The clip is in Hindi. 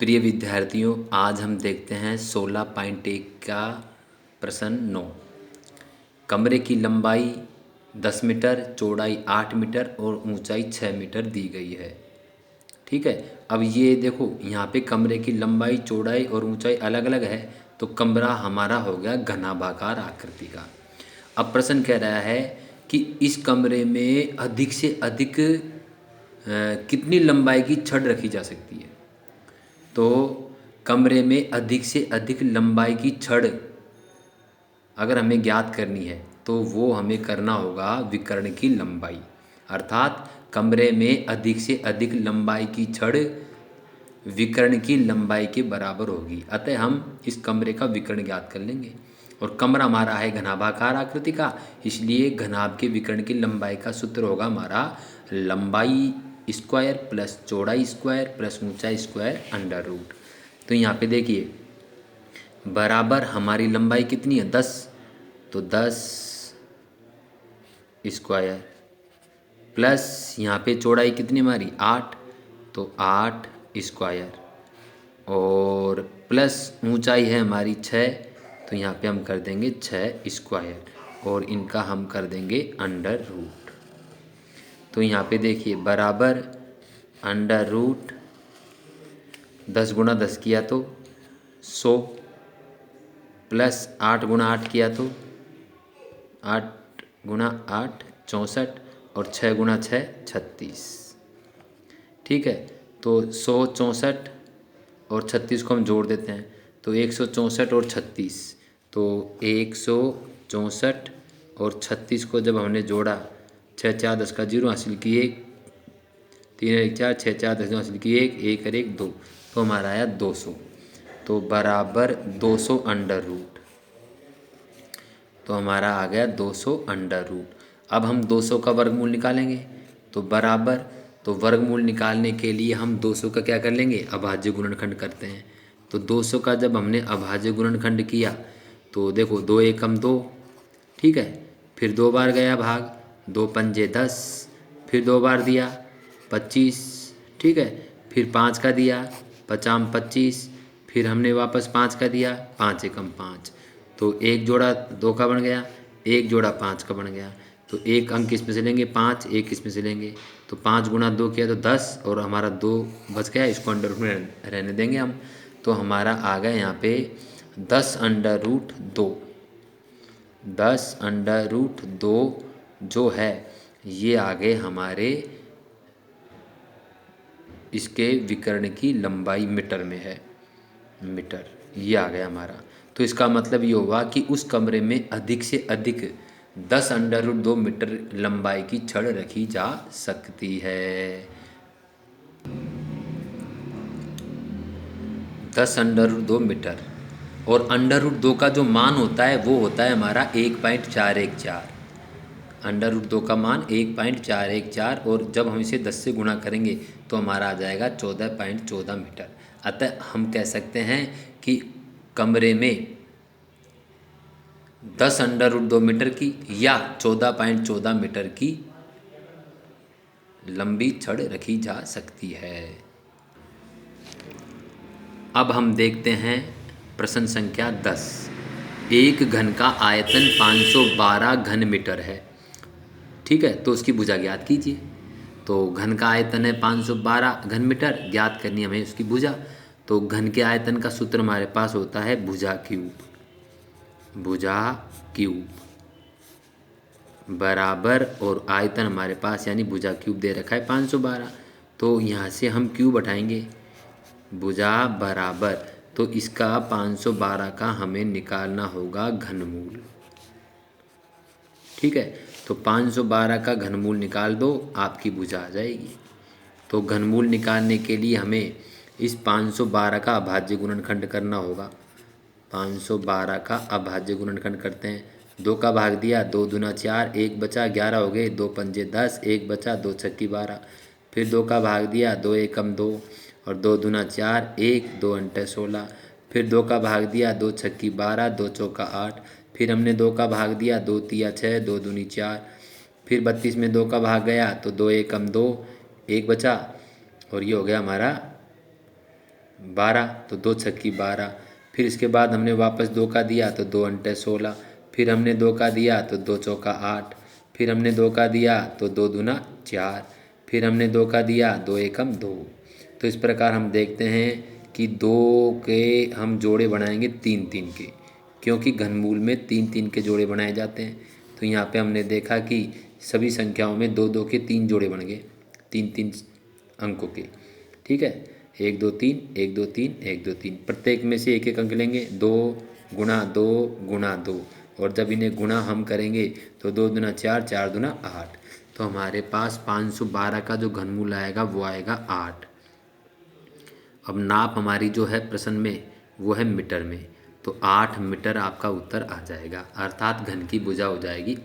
प्रिय विद्यार्थियों, आज हम देखते हैं 16.1 का प्रश्न 9। कमरे की लंबाई 10 मीटर, चौड़ाई 8 मीटर और ऊंचाई 6 मीटर दी गई है। ठीक है। अब ये देखो, यहाँ पे कमरे की लंबाई, चौड़ाई और ऊंचाई अलग अलग है, तो कमरा हमारा हो गया घनाभाकार आकृति का। अब प्रश्न कह रहा है कि इस कमरे में अधिक से अधिक कितनी लंबाई की छड़ रखी जा सकती है। तो कमरे में अधिक से अधिक लंबाई की छड़ अगर हमें ज्ञात करनी है तो वो हमें करना होगा विकर्ण की लंबाई, अर्थात कमरे में अधिक से अधिक लंबाई की छड़ विकर्ण की लंबाई के बराबर होगी। अतः हम इस कमरे का विकर्ण ज्ञात कर लेंगे। और कमरा हमारा है घनाभाकार आकृति का, इसलिए घनाभ के विकर्ण की लंबाई का सूत्र होगा हमारा लंबाई स्क्वायर प्लस चौड़ाई स्क्वायर प्लस ऊंचाई स्क्वायर अंडर रूट। तो यहाँ पे देखिए, बराबर हमारी लंबाई कितनी है 10, तो 10 स्क्वायर प्लस यहाँ पे चौड़ाई कितनी हमारी 8, तो 8 स्क्वायर और प्लस ऊंचाई है हमारी 6, तो यहाँ पे हम कर देंगे 6 स्क्वायर और इनका हम कर देंगे अंडर रूट। तो यहाँ पे देखिए बराबर अंडर रूट 10 गुणा 10 किया तो 100 प्लस 8 गुणा 8 किया तो 8 गुणा 8 64 और 6 गुणा 6 36। ठीक है। तो 100 64 और 36 को हम जोड़ देते हैं तो 164 और 36, तो 164 और 36 को जब हमने जोड़ा, 6 4 10 का 0 हासिल किए, 3 1 4 6 4 10 हासिल किए 1 और 1 2, तो हमारा आया 200। तो बराबर 200 अंडर रूट, तो हमारा आ गया 200 अंडर रूट। अब हम 200 का वर्गमूल निकालेंगे, तो बराबर, तो वर्गमूल निकालने के लिए हम 200 का क्या कर लेंगे, अभाज्य गुणनखंड करते हैं। तो 200 का जब हमने अभाज्य गुणनखंड किया तो देखो 2 एकम 2, ठीक है, फिर 2 बार गया भाग, 2 पंजे 10, फिर 2 बार दिया 25, ठीक है, फिर 5 का दिया 50 25, फिर हमने वापस 5 का दिया, 5 एकम 5, तो एक जोड़ा 2 का बन गया, एक जोड़ा 5 का बन गया। तो एक अंक इसमें से लेंगे 5, एक इसमें से लेंगे, तो 5 गुणा 2 किया तो 10 और हमारा 2 बच गया, इसको अंडर रूट में रहने देंगे हम। तो हमारा आ गया यहाँ पे 10 अंडर रूट 2, 10 अंडर रूट 2 जो है ये आ गए हमारे इसके विकर्ण की लंबाई मीटर में है, मीटर ये आ गया हमारा। तो इसका मतलब ये होगा कि उस कमरे में अधिक से अधिक 10 अंडर रूट 2 मीटर लंबाई की छड़ रखी जा सकती है। 10 अंडर रूट 2 मीटर, और अंडर रूट 2 का जो मान होता है वो होता है हमारा 1.414। अंडर रूट 2 का मान 1.414, और जब हम इसे 10 से गुणा करेंगे तो हमारा आ जाएगा 14.14 मीटर। अतः हम कह सकते हैं कि कमरे में 10 अंडर रूट 2 मीटर की या 14.14 मीटर की लंबी छड़ रखी जा सकती है। अब हम देखते हैं प्रश्न संख्या 10। एक घन का आयतन 512 घन मीटर है, ठीक है, तो उसकी भुजा ज्ञात कीजिए। तो घन का आयतन है 512 घन मीटर, ज्ञात करनी हमें उसकी भुजा। तो घन के आयतन का सूत्र हमारे पास होता है भुजा क्यूब, भुजा क्यूब बराबर, और आयतन हमारे पास यानी भुजा क्यूब दे रखा है 512, तो यहाँ से हम क्यूब हटाएंगे, भुजा बराबर, तो इसका 512 का हमें निकालना होगा घनमूल। ठीक है, तो 512 का घनमूल निकाल दो, आपकी भुजा आ जाएगी। तो घनमूल निकालने के लिए हमें इस 512 का अभाज्य गुणनखंड करना होगा। 512 का अभाज्य गुणनखंड करते हैं, 2 का भाग दिया, 2 दूना 4, 1 बचा, 11 हो गए, 2 पंजे 10, 1 बचा, 2 छक्की 12, फिर 2 का भाग दिया, 2 एकम 2 और 2 दूना 4, 1 2 अंटे 16, फिर 2 का भाग दिया, 2 छक्की 12, 2 चौका 8, फिर हमने 2 का भाग दिया, 2 तिया 6, 2 दूनी 4, फिर 32 में 2 का भाग गया तो 2 एकम 2, 1 बचा, और ये हो गया हमारा 12, तो 2 छक्की 12। फिर इसके बाद हमने वापस 2 का दिया तो 2 अंटे 16। फिर हमने 2 का दिया तो 2 चौका 8। फिर हमने 2 का दिया तो 2 दूना 4। फिर हमने 2 का दिया 2 एकम 2। तो इस प्रकार हम देखते हैं कि 2 के हम जोड़े बनाएंगे 3 3 के, क्योंकि घनमूल में 3 3 के जोड़े बनाए जाते हैं। तो यहाँ पे हमने देखा कि सभी संख्याओं में 2 2 के 3 जोड़े बन गए, 3 3 अंकों के। ठीक है, 1 2 3 1 2 3 1 2 3, प्रत्येक में से एक एक अंक लेंगे, 2 गुणा 2 गुणा 2, और जब इन्हें गुणा हम करेंगे तो 2 दूना 4 4 दूना 8। तो हमारे पास 512 का जो घनमूल आएगा वो आएगा 8। अब नाप हमारी जो है प्रश्न में वो है मीटर में, तो 8 मीटर आपका उत्तर आ जाएगा, अर्थात घन की भुजा हो जाएगी